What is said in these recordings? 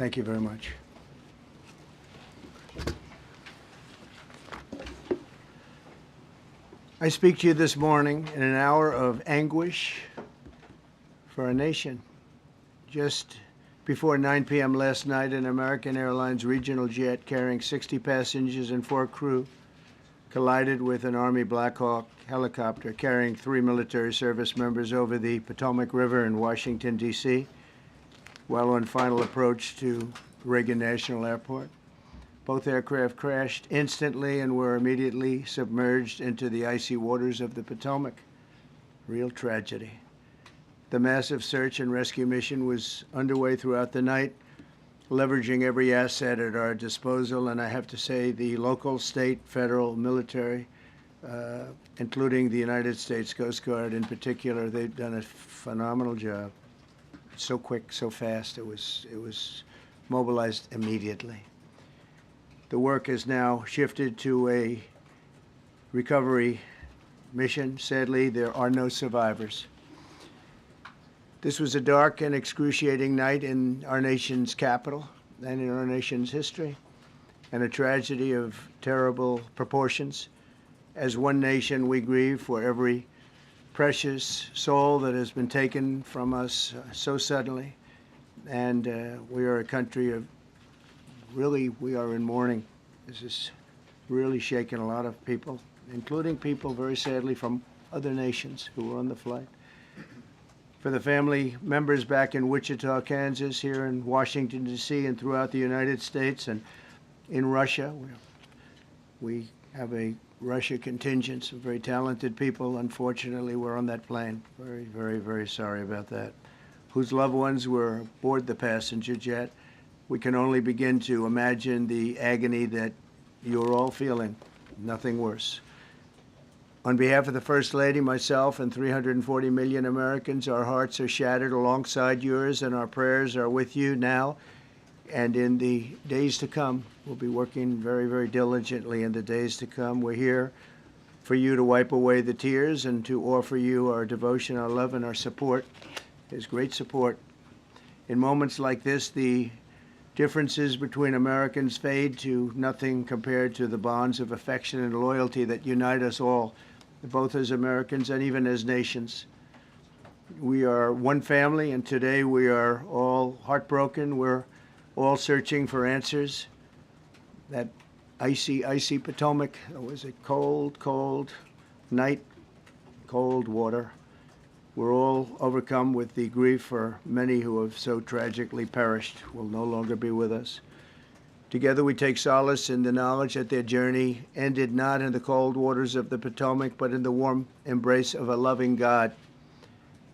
Thank you very much. I speak to you this morning in an hour of anguish for our nation. Just before 9 p.m. last night, an American Airlines regional jet carrying 60 passengers and 4 crew collided with an Army Black Hawk helicopter carrying 3 military service members over the Potomac River in Washington, D.C., while on final approach to Reagan National Airport. Both aircraft crashed instantly and were immediately submerged into the icy waters of the Potomac. Real tragedy. The massive search and rescue mission was underway throughout the night, leveraging every asset at our disposal, and I have to say the local, state, federal, military, including the United States Coast Guard in particular, they've done a phenomenal job. So quick, so fast, it was mobilized immediately. The work has now shifted to a recovery mission. Sadly, there are no survivors. This was a dark and excruciating night in our nation's capital and in our nation's history, and a tragedy of terrible proportions. As one nation, we grieve for every precious soul that has been taken from us so suddenly, and we are a country of we are in mourning. This is really shaken a lot of people, including people, very sadly, from other nations who were on the flight. For the family members back in Wichita, Kansas, here in Washington, D.C., and throughout the United States and in Russia, we have a Russia contingent, some very talented people. Unfortunately, were on that plane. Very, very, very sorry about that. Whose loved ones were aboard the passenger jet. We can only begin to imagine the agony that you're all feeling. Nothing worse. On behalf of the First Lady, myself, and 340 million Americans, our hearts are shattered alongside yours, and our prayers are with you now and in the days to come. We'll be working very, very diligently in the days to come. We're here for you to wipe away the tears and to offer you our devotion, our love, and our support. There's great support. In moments like this, the differences between Americans fade to nothing compared to the bonds of affection and loyalty that unite us all, both as Americans and even as nations. We are one family, and today we are all heartbroken. We're all searching for answers. That icy, icy Potomac, it was a cold, cold night, cold water. We're all overcome with the grief for many who have so tragically perished, will no longer be with us. Together we take solace in the knowledge that their journey ended not in the cold waters of the Potomac, but in the warm embrace of a loving God.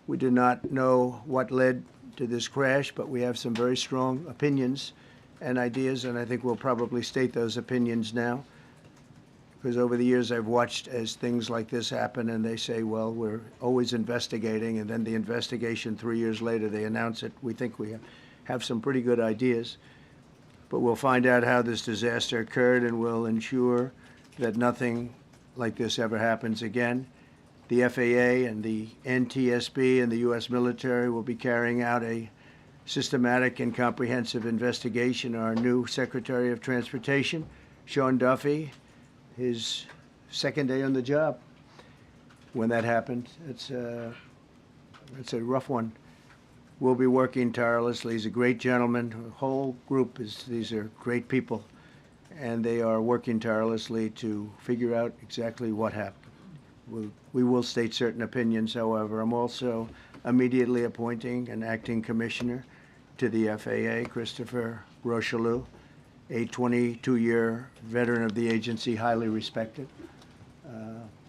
We do not know what led to this crash, but we have some very strong opinions and ideas, and I think we'll probably state those opinions now. Because over the years I've watched as things like this happen, and they say, well, we're always investigating, and then the investigation 3 years later, they announce it. We think we have some pretty good ideas, but we'll find out how this disaster occurred, and we'll ensure that nothing like this ever happens again. The FAA and the NTSB and the U.S. military will be carrying out a systematic and comprehensive investigation. Our new Secretary of Transportation, Sean Duffy, his second day on the job when that happened. It's a rough one. We'll be working tirelessly. He's a great gentleman. The whole group these are great people, and they are working tirelessly to figure out exactly what happened. We will state certain opinions, however. I'm also immediately appointing an acting commissioner to the FAA, Christopher Rocheleau, a 22-year veteran of the agency, highly respected.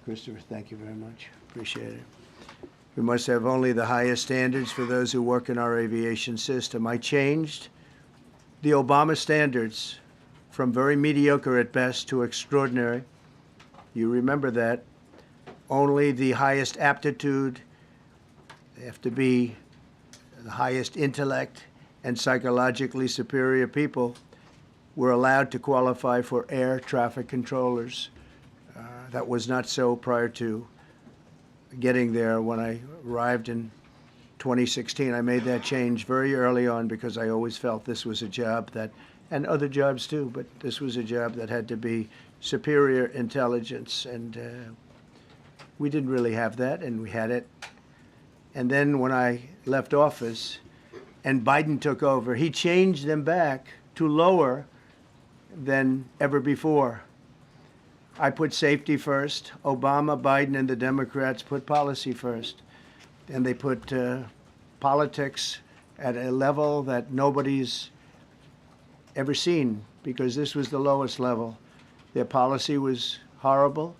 Christopher, thank you very much. Appreciate it. We must have only the highest standards for those who work in our aviation system. I changed the Obama standards from very mediocre at best to extraordinary. You remember that. Only the highest aptitude, they have to be the highest intellect and psychologically superior people were allowed to qualify for air traffic controllers. That was not so prior to getting there. When I arrived in 2016. I made that change very early on because I always felt this was a job that, and other jobs too, but this was a job that had to be superior intelligence, and we didn't really have that, and we had it. And then when I left office and Biden took over, he changed them back to lower than ever before. I put safety first. Obama, Biden, and the Democrats put policy first. And they put politics at a level that nobody's ever seen, because this was the lowest level. Their policy was horrible,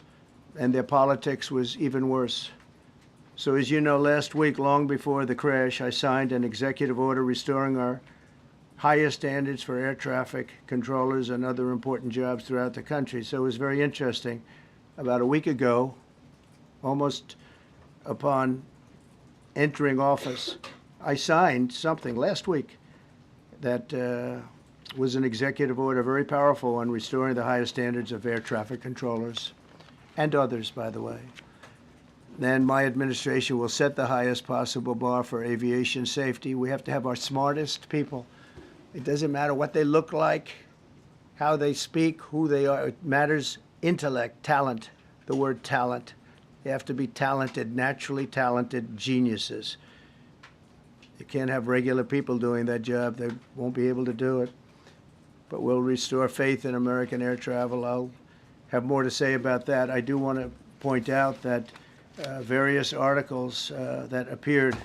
and their politics was even worse. So as you know, last week, long before the crash, I signed an executive order restoring our highest standards for air traffic controllers and other important jobs throughout the country. So it was very interesting. About a week ago, almost upon entering office, I signed something last week that was an executive order, very powerful, on restoring the highest standards of air traffic controllers and others, by the way. Then my administration will set the highest possible bar for aviation safety. We have to have our smartest people. It doesn't matter what they look like, how they speak, who they are. It matters intellect, talent, the word talent. They have to be talented, naturally talented geniuses. You can't have regular people doing that job. They won't be able to do it. But we'll restore faith in American air travel. I'll have more to say about that. I do want to point out that various articles that appeared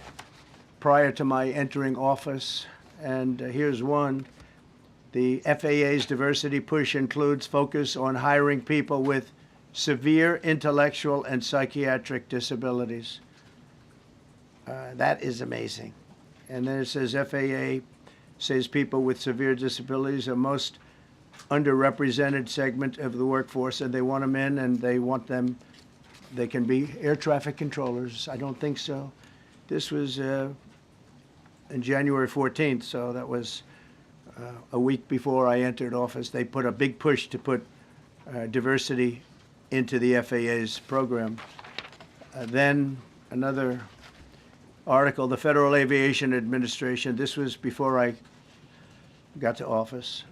prior to my entering office, and here's one. The FAA's diversity push includes focus on hiring people with severe intellectual and psychiatric disabilities. That is amazing. And then it says FAA says people with severe disabilities are most underrepresented segment of the workforce, and they want them in, and they want them, they can be air traffic controllers. I don't think so. This was in January 14th, so that was a week before I entered office. They put a big push to put diversity into the FAA's program. Then another article, the Federal Aviation Administration, this was before I got to office,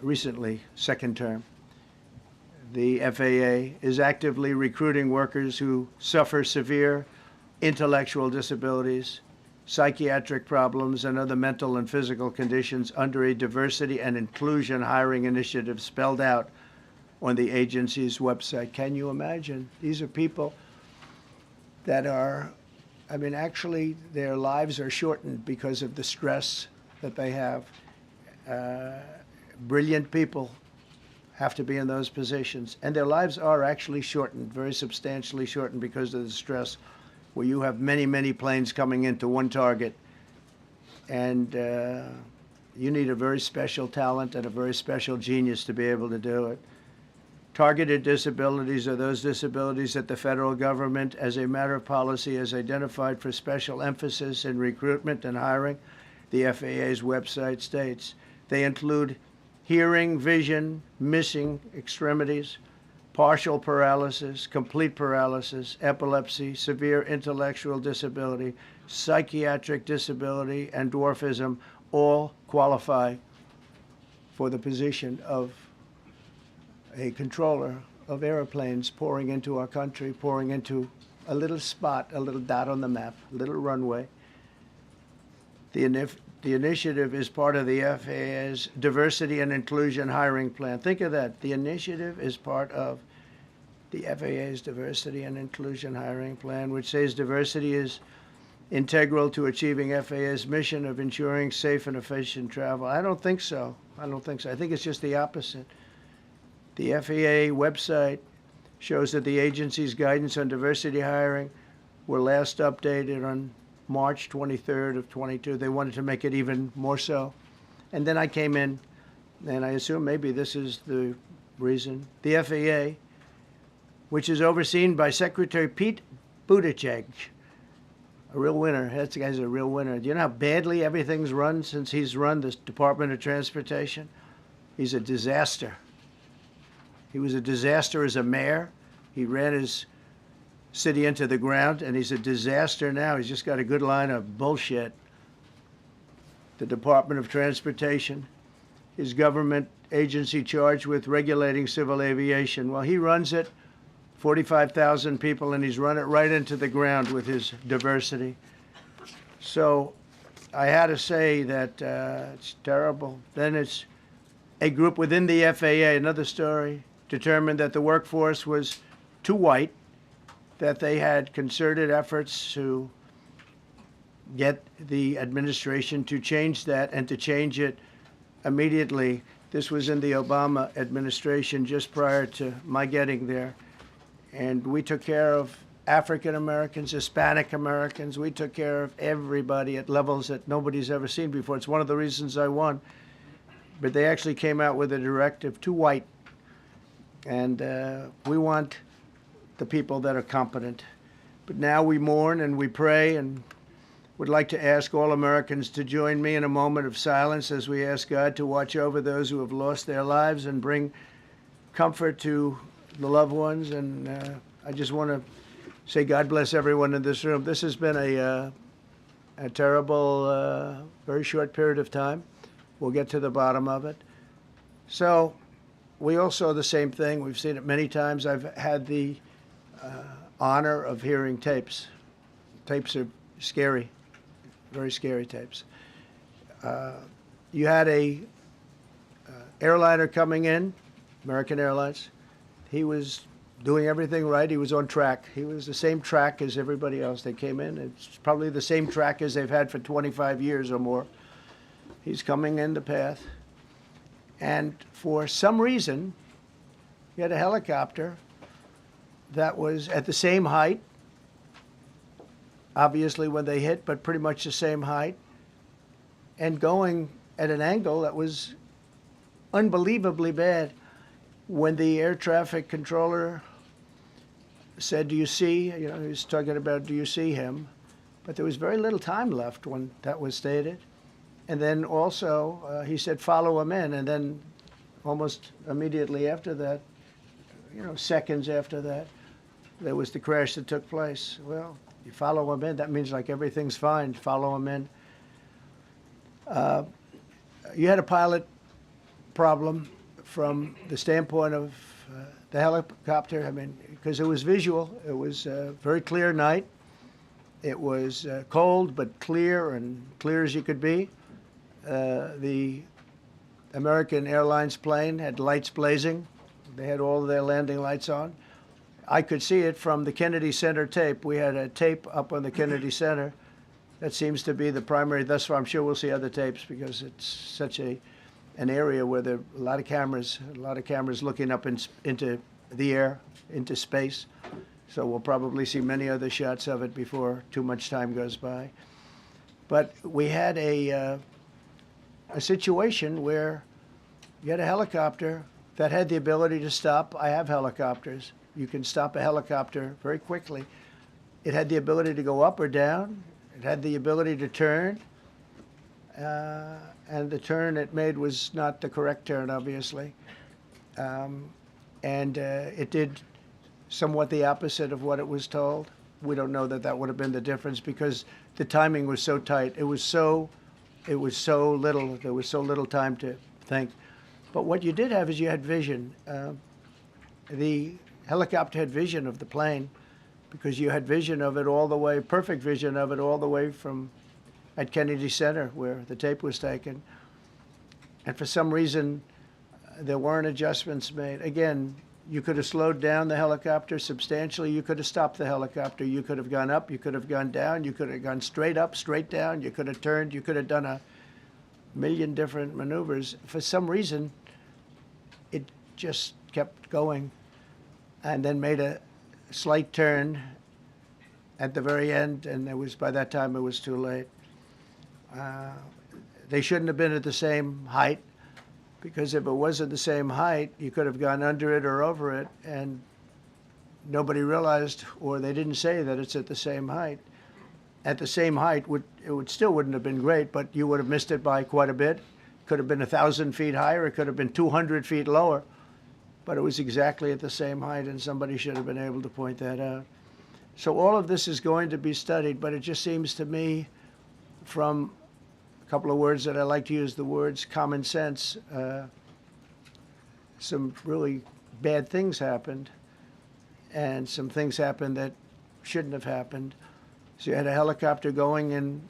recently, second term. The FAA is actively recruiting workers who suffer severe intellectual disabilities, psychiatric problems, and other mental and physical conditions under a diversity and inclusion hiring initiative spelled out on the agency's website. Can you imagine? These are people that are, I mean, actually, their lives are shortened because of the stress that they have. Brilliant people have to be in those positions, and their lives are actually shortened, very substantially shortened, because of the stress, where you have many, many planes coming into one target, and you need a very special talent and a very special genius to be able to do it. Targeted disabilities are those disabilities that the federal government, as a matter of policy, has identified for special emphasis in recruitment and hiring. The FAA's website states they include hearing, vision, missing extremities, partial paralysis, complete paralysis, epilepsy, severe intellectual disability, psychiatric disability, and dwarfism all qualify for the position of a controller of airplanes pouring into our country, pouring into a little spot, a little dot on the map, a little runway. The initiative is part of the FAA's diversity and inclusion hiring plan. Think of that. The initiative is part of the FAA's diversity and inclusion hiring plan, which says diversity is integral to achieving FAA's mission of ensuring safe and efficient travel. I don't think so. I don't think so. I think it's just the opposite. The FAA website shows that the agency's guidance on diversity hiring were last updated on March 23rd of 22. They wanted to make it even more so. And then I came in, and I assume maybe this is the reason. The FAA, which is overseen by Secretary Pete Buttigieg, a real winner. That guy's a real winner. Do you know how badly everything's run since he's run this Department of Transportation? He's a disaster. He was a disaster as a mayor. He ran his city into the ground, and he's a disaster now. He's just got a good line of bullshit. The Department of Transportation, his government agency charged with regulating civil aviation. Well, he runs it, 45,000 people, and he's run it right into the ground with his diversity. So I had to say that it's terrible. Then it's a group within the FAA, another story, determined that the workforce was too white, that they had concerted efforts to get the administration to change that and to change it immediately. This was in the Obama administration just prior to my getting there. And we took care of African Americans, Hispanic Americans. We took care of everybody at levels that nobody's ever seen before. It's one of the reasons I won. But they actually came out with a directive, too white. And we want the people that are competent. But now we mourn and we pray, and would like to ask all Americans to join me in a moment of silence as we ask God to watch over those who have lost their lives and bring comfort to the loved ones. And I just want to say God bless everyone in this room. This has been a terrible, very short period of time. We'll get to the bottom of it. So we all saw the same thing. We've seen it many times. I've had the honor of hearing tapes. Tapes are scary, very scary tapes. You had a airliner coming in, American Airlines. He was doing everything right. He was on track. He was the same track as everybody else. They came in. It's probably the same track as they've had for 25 years or more. He's coming in the path. And for some reason, you had a helicopter that was at the same height, obviously when they hit, but pretty much the same height, and going at an angle that was unbelievably bad. When the air traffic controller said, do you see, he was talking about, do you see him? But there was very little time left when that was stated. And then also, he said, follow him in. And then almost immediately after that, seconds after that, there was the crash that took place. Well, you follow him in, that means like everything's fine. Follow him in. You had a pilot problem from the standpoint of the helicopter. I mean, because it was visual. It was a very clear night. It was cold but clear, and clear as you could be. The American Airlines plane had lights blazing. They had all of their landing lights on. I could see it from the Kennedy Center tape. We had a tape up on the Kennedy Center. That seems to be the primary. Thus far, I'm sure we'll see other tapes because it's such an area where there are a lot of cameras looking up into the air, into space. So we'll probably see many other shots of it before too much time goes by. But we had a situation where you had a helicopter that had the ability to stop. I have helicopters. You can stop a helicopter very quickly. It had the ability to go up or down. It had the ability to turn. And the turn it made was not the correct turn, obviously. It did somewhat the opposite of what it was told. We don't know that that would have been the difference because the timing was so tight. It was so little. There was so little time to think. But what you did have is you had vision. The helicopter had vision of the plane because you had vision of it all the way, perfect vision of it all the way from at Kennedy Center where the tape was taken. And for some reason, there weren't adjustments made. Again, you could have slowed down the helicopter substantially. You could have stopped the helicopter. You could have gone up. You could have gone down. You could have gone straight up, straight down. You could have turned. You could have done a million different maneuvers. For some reason, it just kept going and then made a slight turn at the very end, and by that time it was too late. They shouldn't have been at the same height, because if it was at the same height, you could have gone under it or over it, and nobody realized, or they didn't say that it's at the same height. At the same height, it still wouldn't have been great, but you would have missed it by quite a bit. Could have been 1,000 feet higher. It could have been 200 feet lower. But it was exactly at the same height, and somebody should have been able to point that out. So all of this is going to be studied, but it just seems to me, from a couple of words that I like to use, the words common sense, some really bad things happened, and some things happened that shouldn't have happened. So you had a helicopter going in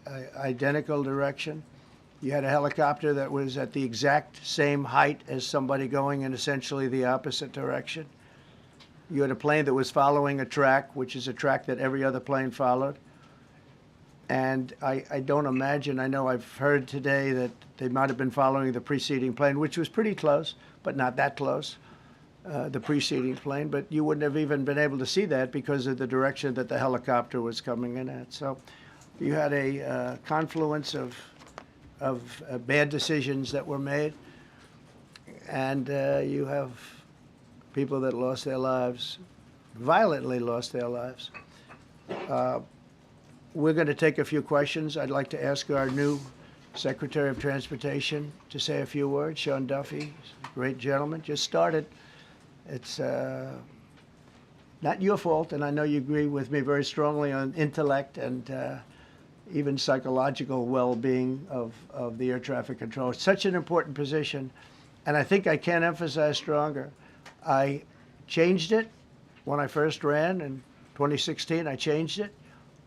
an identical direction. You had a helicopter that was at the exact same height as somebody going in essentially the opposite direction. You had a plane that was following a track, which is a track that every other plane followed. And I don't imagine, I know I've heard today that they might have been following the preceding plane, which was pretty close, but not that close, the preceding plane. But you wouldn't have even been able to see that because of the direction that the helicopter was coming in at. So you had a confluence of bad decisions that were made. And you have people that lost their lives, violently lost their lives. We're going to take a few questions. I'd like to ask our new Secretary of Transportation to say a few words. Sean Duffy, great gentleman, just started. It's not your fault, and I know you agree with me very strongly on intellect and even psychological well-being of the air traffic control. It's such an important position, and I think I can't emphasize stronger. I changed it when I first ran in 2016. I changed it.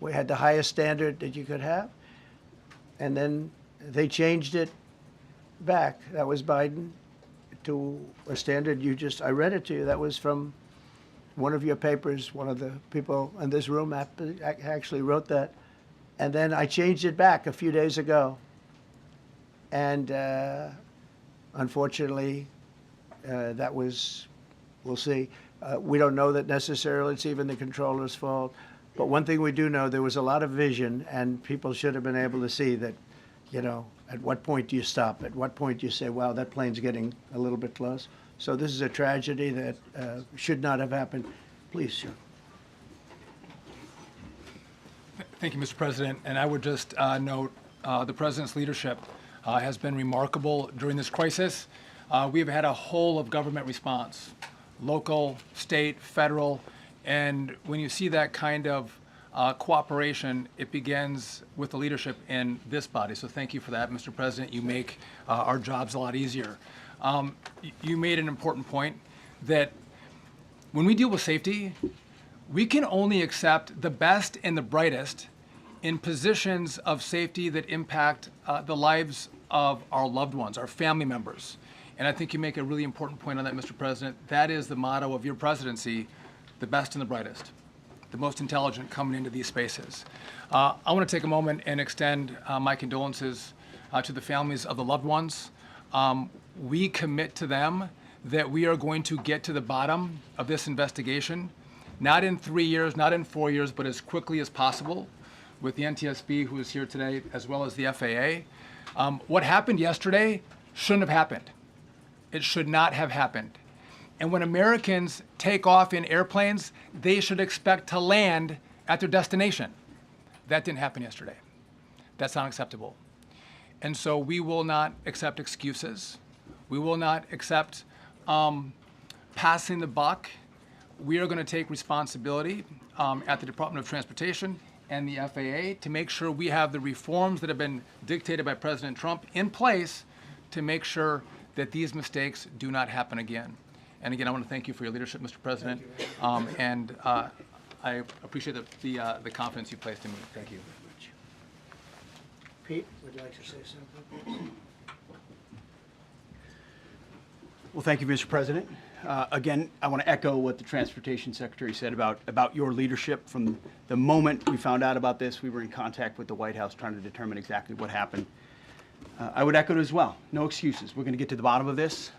We had the highest standard that you could have. And then they changed it back. That was Biden, to a standard I read it to you. That was from one of your papers. One of the people in this room actually wrote that. And then I changed it back a few days ago. And unfortunately, that was, we'll see. We don't know that necessarily it's even the controller's fault. But one thing we do know, there was a lot of vision, and people should have been able to see that, at what point do you stop? At what point do you say, wow, that plane's getting a little bit close? So this is a tragedy that should not have happened. Please, sir. Thank you, Mr. President. And I would just note the President's leadership has been remarkable during this crisis. We have had a whole of government response, local, state, federal. And when you see that kind of cooperation, it begins with the leadership in this body. So thank you for that, Mr. President. You make our jobs a lot easier. You made an important point that when we deal with safety, we can only accept the best and the brightest in positions of safety that impact the lives of our loved ones, our family members. And I think you make a really important point on that, Mr. President. That is the motto of your presidency: the best and the brightest, the most intelligent coming into these spaces. I want to take a moment and extend my condolences to the families of the loved ones. We commit to them that we are going to get to the bottom of this investigation, not in 3 years, not in 4 years, but as quickly as possible, with the NTSB, who is here today, as well as the FAA. What happened yesterday shouldn't have happened. It should not have happened. And when Americans take off in airplanes, they should expect to land at their destination. That didn't happen yesterday. That's not acceptable. And so we will not accept excuses. We will not accept passing the buck. We are going to take responsibility at the Department of Transportation and the FAA to make sure we have the reforms that have been dictated by President Trump in place to make sure that these mistakes do not happen again. And again, I want to thank you for your leadership, Mr. President, and I appreciate the confidence you placed in me. Thank you. Pete, would you like to say something, please? Well, thank you, Mr. President. Again, I want to echo what the Transportation Secretary said about your leadership. From the moment we found out about this, we were in contact with the White House trying to determine exactly what happened. I would echo it as well. No excuses. We're going to get to the bottom of this.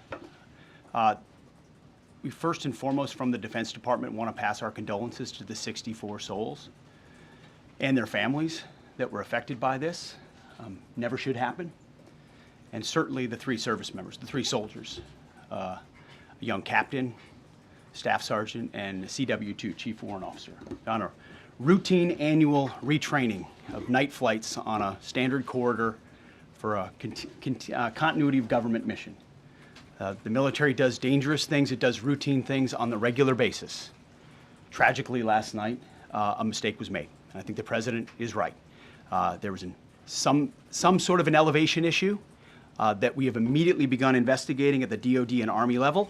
We first and foremost, from the Defense Department, want to pass our condolences to the 64 souls and their families that were affected by this. Never should happen. And certainly the 3 service members, the 3 soldiers, a young captain, staff sergeant, and a CW2, Chief Warrant Officer, on a routine annual retraining of night flights on a standard corridor for a continuity of government mission. The military does dangerous things. It does routine things on the regular basis. Tragically, last night, a mistake was made. And I think the president is right. There was some sort of an elevation issue that we have immediately begun investigating at the DoD and Army level.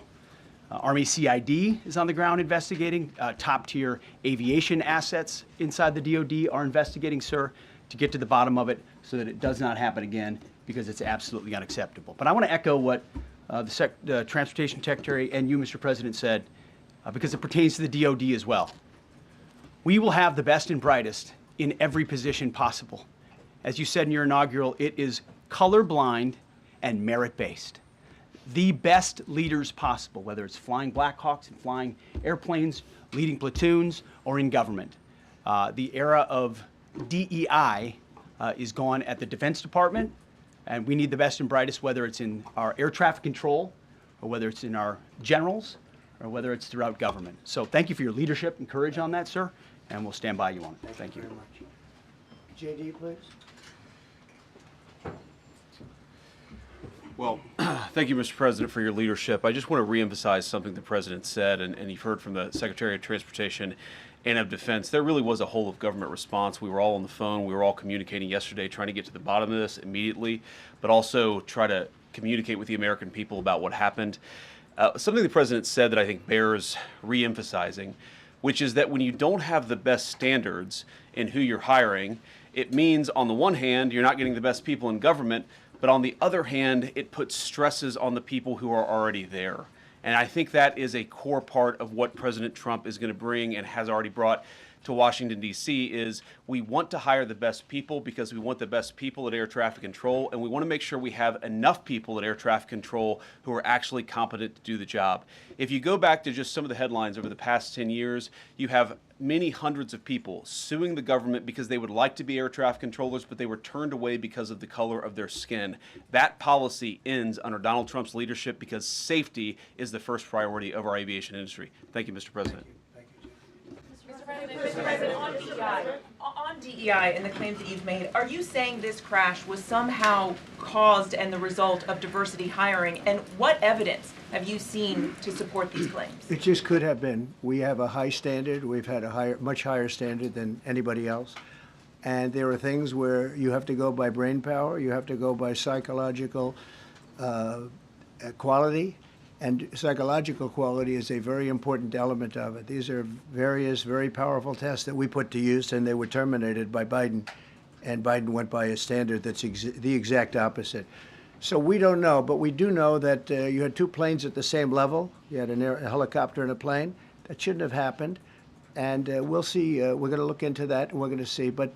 Army CID is on the ground investigating. Top-tier aviation assets inside the DoD are investigating, sir, to get to the bottom of it so that it does not happen again, because it's absolutely unacceptable. But I want to echo what the Transportation Secretary and you, Mr. President, said, because it pertains to the DoD as well. We will have the best and brightest in every position possible. As you said in your inaugural, it is colorblind and merit-based. The best leaders possible, whether it's flying Black Hawks and flying airplanes, leading platoons, or in government. The era of DEI is gone at the Defense Department, and we need the best and brightest, whether it's in our air traffic control, or whether it's in our generals, or whether it's throughout government. So thank you for your leadership and courage on that, sir, and we'll stand by you on it. Thank you. Very much. JD, please. Well, thank you, Mr. President, for your leadership. I just want to reemphasize something the President said, and you've heard from the Secretary of Transportation and of Defense. There really was a whole of government response. We were all on the phone. We were all communicating yesterday, trying to get to the bottom of this immediately, but also try to communicate with the American people about what happened. Something the President said that I think bears reemphasizing, which is that when you don't have the best standards in who you're hiring, it means, on the one hand, you're not getting the best people in government, but on the other hand, it puts stresses on the people who are already there. And I think that is a core part of what President Trump is going to bring and has already brought to Washington, D.C., is we want to hire the best people because we want the best people at air traffic control, and we want to make sure we have enough people at air traffic control who are actually competent to do the job. If you go back to just some of the headlines over the past 10 years, you have many hundreds of people suing the government because they would like to be air traffic controllers, but they were turned away because of the color of their skin. That policy ends under Donald Trump's leadership because safety is the first priority of our aviation industry. Thank you, Mr. President. Mr. President, on DEI and the claims that you've made, are you saying this crash was somehow caused and the result of diversity hiring? And what evidence have you seen to support these claims? It just could have been. We have a high standard. We've had a much higher standard than anybody else. And there are things where you have to go by brain power, you have to go by psychological quality. And psychological quality is a very important element of it. These are various very powerful tests that we put to use, and they were terminated by Biden. And Biden went by a standard that's the exact opposite. So we don't know, but we do know that you had two planes at the same level. You had a helicopter and a plane. That shouldn't have happened. And we'll see. We're going to look into that, and we're going to see. But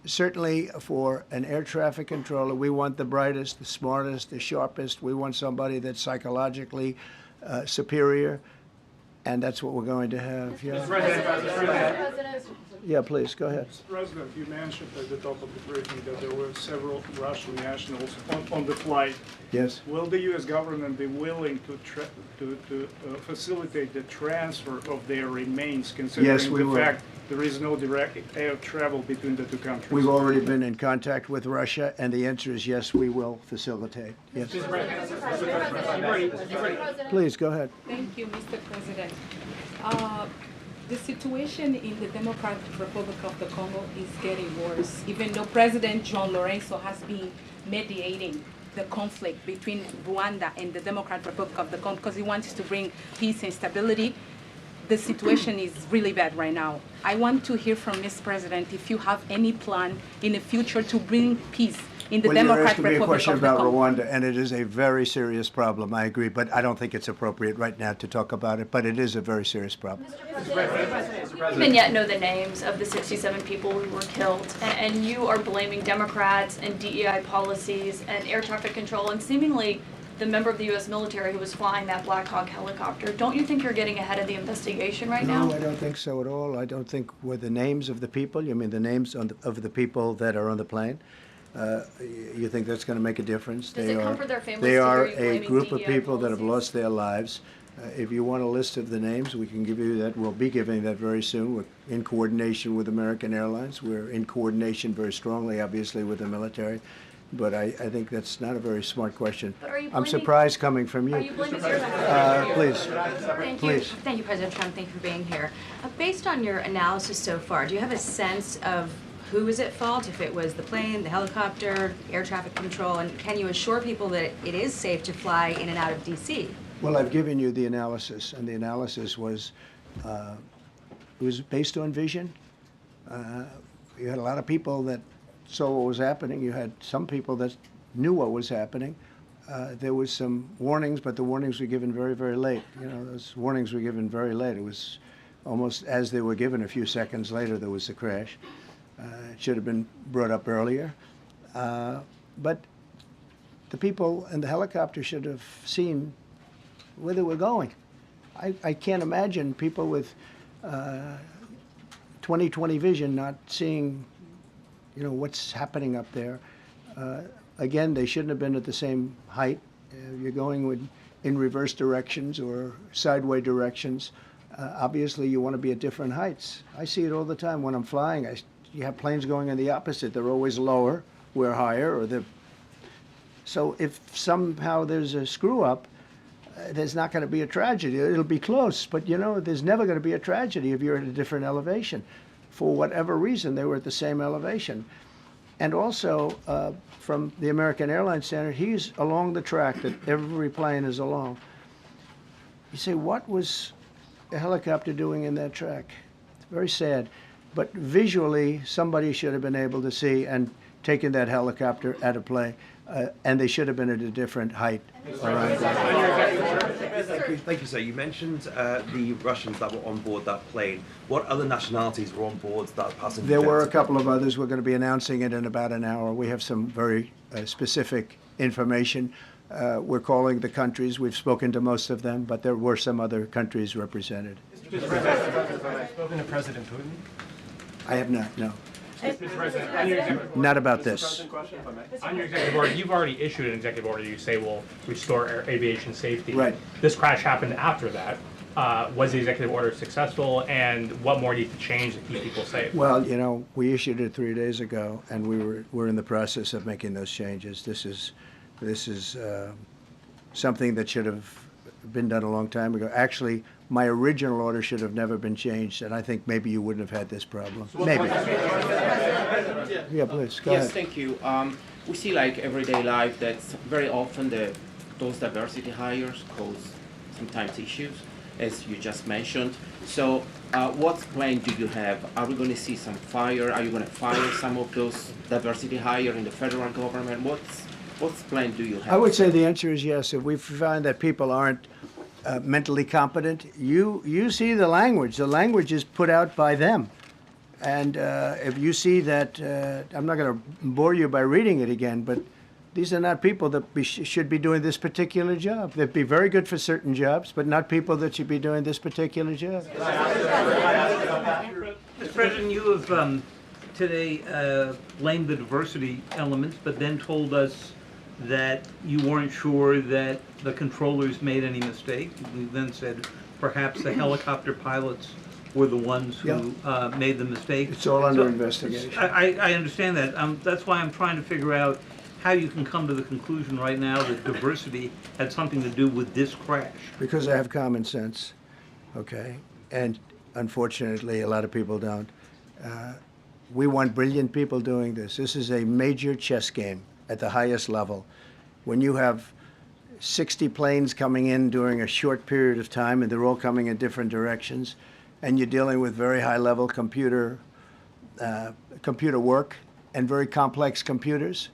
certainly for an air traffic controller, we want the brightest, the smartest, the sharpest. We want somebody that's psychologically superior, and that's what we're going to have. Yeah. Mr. President. Yeah, please, go ahead. Mr. President, you mentioned at the top of the briefing that there were several Russian nationals on the flight. Yes. Will the U.S. government be willing to facilitate the transfer of their remains, considering Yes, we the will. fact there is no direct air travel between the two countries? We've already been in contact with Russia, and the answer is yes, we will facilitate. Yes. Please, go ahead. Thank you, Mr. President. The situation in the Democratic Republic of the Congo is getting worse, even though President John Lorenzo has been mediating the conflict between Rwanda and the Democratic Republic of the Congo because he wants to bring peace and stability. The situation is really bad right now. I want to hear from Ms. President if you have any plan in the future to bring peace in the Well, you're Democratic asking me a Republic question of the about Congo. Rwanda, and it is a very serious problem. I agree, but I don't think it's appropriate right now to talk about it. But it is a very serious problem. We don't even yet know the names of the 67 people who were killed, and you are blaming Democrats and DEI policies and air traffic control and seemingly the member of the U.S. military who was flying that Black Hawk helicopter. Don't you think you're getting ahead of the investigation right now? No, I don't think so at all. I don't think with the names of the people. You mean the names of the people that are on the plane? You think that's going to make a difference? Does it comfort their families They to are hear you a blaming group of DEI people that have policies? lost their lives. If you want a list of the names, we can give you that. We'll be giving that very soon. We're in coordination with American Airlines. We're in coordination very strongly, obviously, with the military. but I think that's not a very smart question. But are you I'm blaming- surprised coming from you. Are you blaming air traffic? Please. Thank you, President Trump. Thank you for being here. Based on your analysis so far, do you have a sense of who is at fault? If it was the plane, the helicopter, air traffic control, and can you assure people that it is safe to fly in and out of D.C.? Well, I've given you the analysis, and the analysis was it was based on vision. You had a lot of people that saw what was happening. You had some people that knew what was happening. There was some warnings, but the warnings were given very, very late. You know, those warnings were given very late. It was almost as they were given. A few seconds later, there was the crash. It should have been brought up earlier. But the people in the helicopter should have seen where they were going. I can't imagine people with 20/20 vision not seeing, you know, what's happening up there. Again, they shouldn't have been at the same height. You're going in reverse directions or sideway directions. Obviously, you want to be at different heights. I see it all the time when I'm flying. You have planes going in the opposite. They're always lower, we're higher, or they're... So if somehow there's a screw up, there's not going to be a tragedy. It'll be close, but you know, there's never going to be a tragedy if you're at a different elevation. For whatever reason, they were at the same elevation. And also, from the American Airlines standard, he's along the track that every plane is along. You say, what was a helicopter doing in that track? It's very sad. But visually, somebody should have been able to see and taken that helicopter out of play. And they should have been at a different height. All right. Thank you, sir. You mentioned the Russians that were on board that plane. What other nationalities were on board that passenger There jet? were a couple of others. We're going to be announcing it in about an hour. We have some very specific information. We're calling the countries. We've spoken to most of them, but there were some other countries represented. Mr. President, spoken to President Putin? I have not, no. Mr. President, on your executive Not about this. on your executive order, you've already issued an executive order you say will restore aviation safety. Right. This crash happened after that. Was the executive order successful, and what more needs to change to keep people safe? Well, you know, we issued it 3 days ago, and we're in the process of making those changes. This is something that should have been done a long time ago. Actually, my original order should have never been changed, and I think maybe you wouldn't have had this problem. Maybe. Yeah, please, go Yes, ahead. thank you. We see like everyday life that very often those diversity hires cause sometimes issues, as you just mentioned. So what plan do you have? Are we going to see some fire? Are you going to fire some of those diversity hires in the federal government? What's plan do you have? I would say the answer is yes. If we find that people aren't mentally competent, you see the language. The language is put out by them. And if you see that, I'm not going to bore you by reading it again, but these are not people that should be doing this particular job. They'd be very good for certain jobs, but not people that should be doing this particular job. Mr. President, you have today blamed the diversity elements, but then told us that you weren't sure that the controllers made any mistake. You then said perhaps the helicopter pilots were the ones who made the mistake. It's all under investigation. I understand that. That's why I'm trying to figure out how you can come to the conclusion right now that diversity had something to do with this crash. Because I have common sense, okay? And unfortunately, a lot of people don't. We want brilliant people doing this. This is a major chess game at the highest level. When you have 60 planes coming in during a short period of time, and they're all coming in different directions, and you're dealing with very high-level computer work and very complex computers.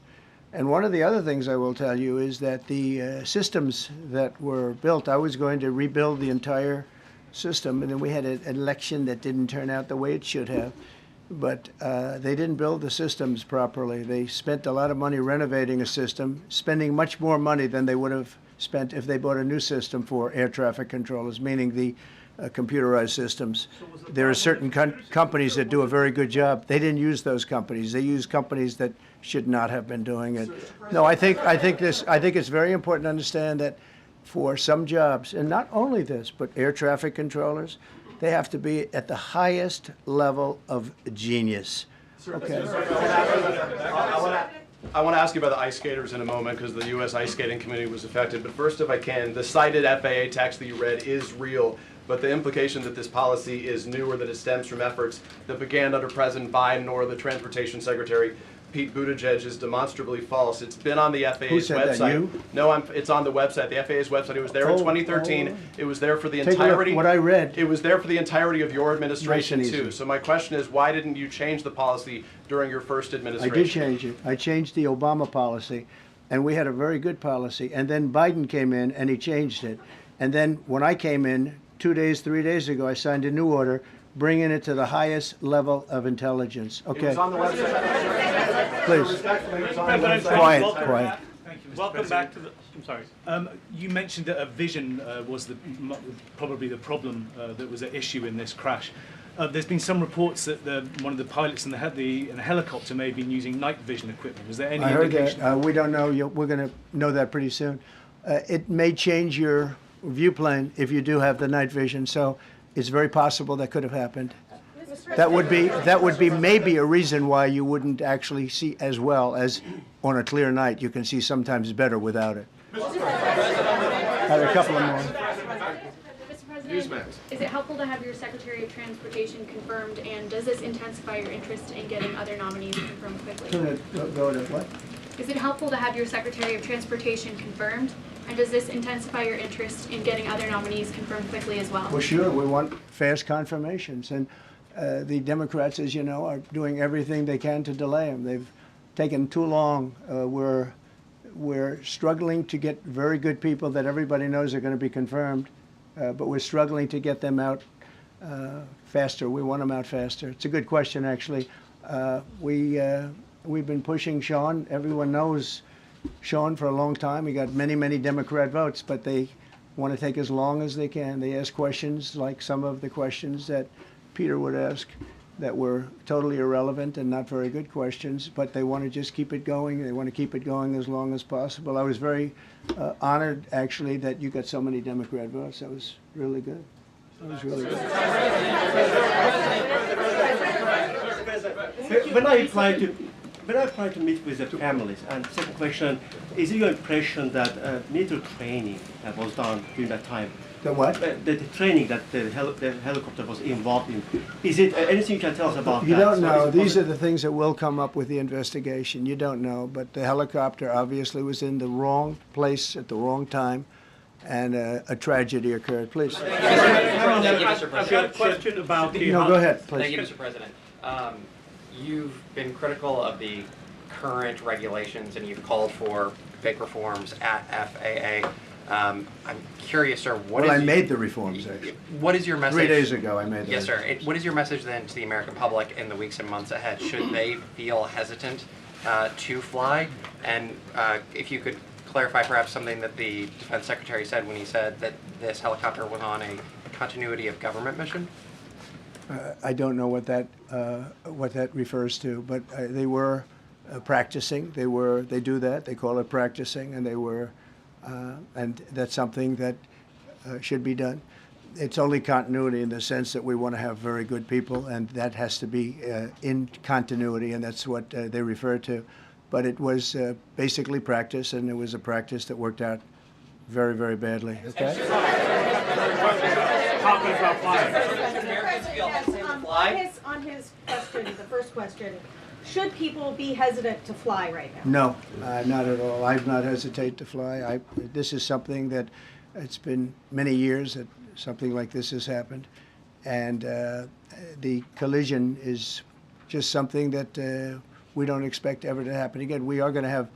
And one of the other things I will tell you is that the systems that were built, I was going to rebuild the entire system, and then we had an election that didn't turn out the way it should have. But they didn't build the systems properly. They spent a lot of money renovating a system, spending much more money than they would have spent if they bought a new system for air traffic controllers, meaning the computerized systems. There are certain companies that do a very good job. They didn't use those companies. They used companies that should not have been doing it. No, I think it's very important to understand that for some jobs, and not only this, but air traffic controllers, they have to be at the highest level of genius. Okay. I want to ask you about the ice skaters in a moment because the U.S. ice skating community was affected. But first, if I can, the cited FAA text that you read is real, but the implication that this policy is new or that it stems from efforts that began under President Biden or the Transportation Secretary Pete Buttigieg is demonstrably false. It's been on the FAA's Who said website. that, you? No, it's on the website, the FAA's website. It was there in 2013. It was there for the Take a look entirety. what I read. It was there for the entirety of your administration Nice and too. easy. So my question is, why didn't you change the policy during your first I administration? did change it. I changed the Obama policy, and we had a very good policy. And then Biden came in, and he changed it. And then when I came in 3 days ago, I signed a new order bringing it to the highest level of intelligence. Okay. It was on the website. Please. President Trump, Quiet, welcome quiet. back. Thank you, Mr. Welcome back to the. I'm sorry. You mentioned that a vision was probably the problem that was at issue in this crash. There's been some reports that one of the pilots in the helicopter may have been using night vision equipment. Was there any I heard indication? that. We don't know. We're going to know that pretty soon. It may change your view plane if you do have the night vision. So it's very possible that could have happened. That would be maybe a reason why you wouldn't actually see as well as on a clear night. You can see sometimes better without it. Had a couple of more. Mr. President, is it helpful to have your Secretary of Transportation confirmed, and does this intensify your interest in getting other nominees confirmed quickly? Go to what? Is it helpful to have your Secretary of Transportation confirmed, and does this intensify your interest in getting other nominees confirmed quickly as well? Well, sure. We want fast confirmations. And the Democrats, as you know, are doing everything they can to delay them. They've taken too long. We're struggling to get very good people that everybody knows are going to be confirmed, but we're struggling to get them out faster. We want them out faster. It's a good question, actually. We've been pushing Sean. Everyone knows Sean for a long time. He got many, many Democrat votes, but they want to take as long as they can. They ask questions like some of the questions that Peter would ask that were totally irrelevant and not very good questions, but they want to just keep it going. They want to keep it going as long as possible. I was very honored, actually, that you got so many Democrat votes. That was really good. That was really good. When I apply to meet with the families, and second question, is it your impression that military training was done during that time? The what? The training that the helicopter was involved in. Is it anything you can tell us about You that? don't So know. is it These are the things that will come up with the investigation. You don't know. But the helicopter obviously was in the wrong place at the wrong time, and a tragedy occurred. Please. Thank you, Mr. President. I've got a question about the. No, go ahead, please. Thank you, Mr. President. You've been critical of the current regulations, and you've called for big reforms at FAA. I'm curious, sir, I made the reforms, actually. What is your message? 3 days ago, I made them. Yes, sir. What is your message then to the American public in the weeks and months ahead? Should they feel hesitant to fly? And if you could clarify perhaps something that the Defense Secretary said when he said that this helicopter was on a continuity of government mission? I don't know what that refers to, but they were practicing. They do that. They call it practicing, and they were. And that's something that should be done. It's only continuity in the sense that we want to have very good people, and that has to be in continuity, and that's what they refer to. But it was basically practice, and it was a practice that worked out very, very badly. Okay? On his question, the first question, should people be hesitant to fly right now? No, not at all. I've not hesitated to fly. This is something that it's been many years that something like this has happened, and the collision is just something that we don't expect ever to happen again. We are going to have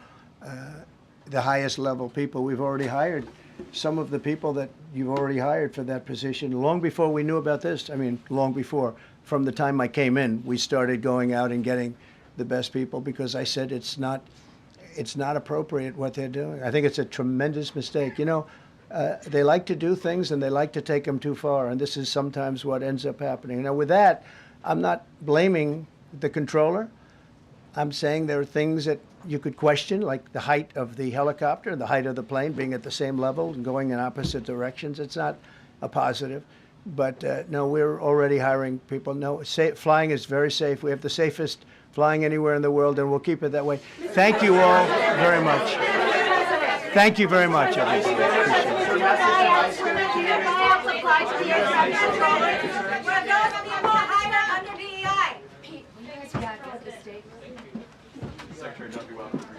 the highest level people. We've already hired some of the people that you've already hired for that position long before we knew about this. I mean, long before. From the time I came in, we started going out and getting the best people because I said it's not appropriate what they're doing. I think it's a tremendous mistake. You know, they like to do things and they like to take them too far, and this is sometimes what ends up happening. Now, with that, I'm not blaming the controller. I'm saying there are things that you could question, like the height of the helicopter, the height of the plane being at the same level and going in opposite directions. It's not a positive. But no, we're already hiring people. No, flying is very safe. We have the safest flying anywhere in the world, and we'll keep it that way. Thank you all very much. Thank you very much, everybody. Pete, will you guys wrap up the state? Secretary, don't be welcome.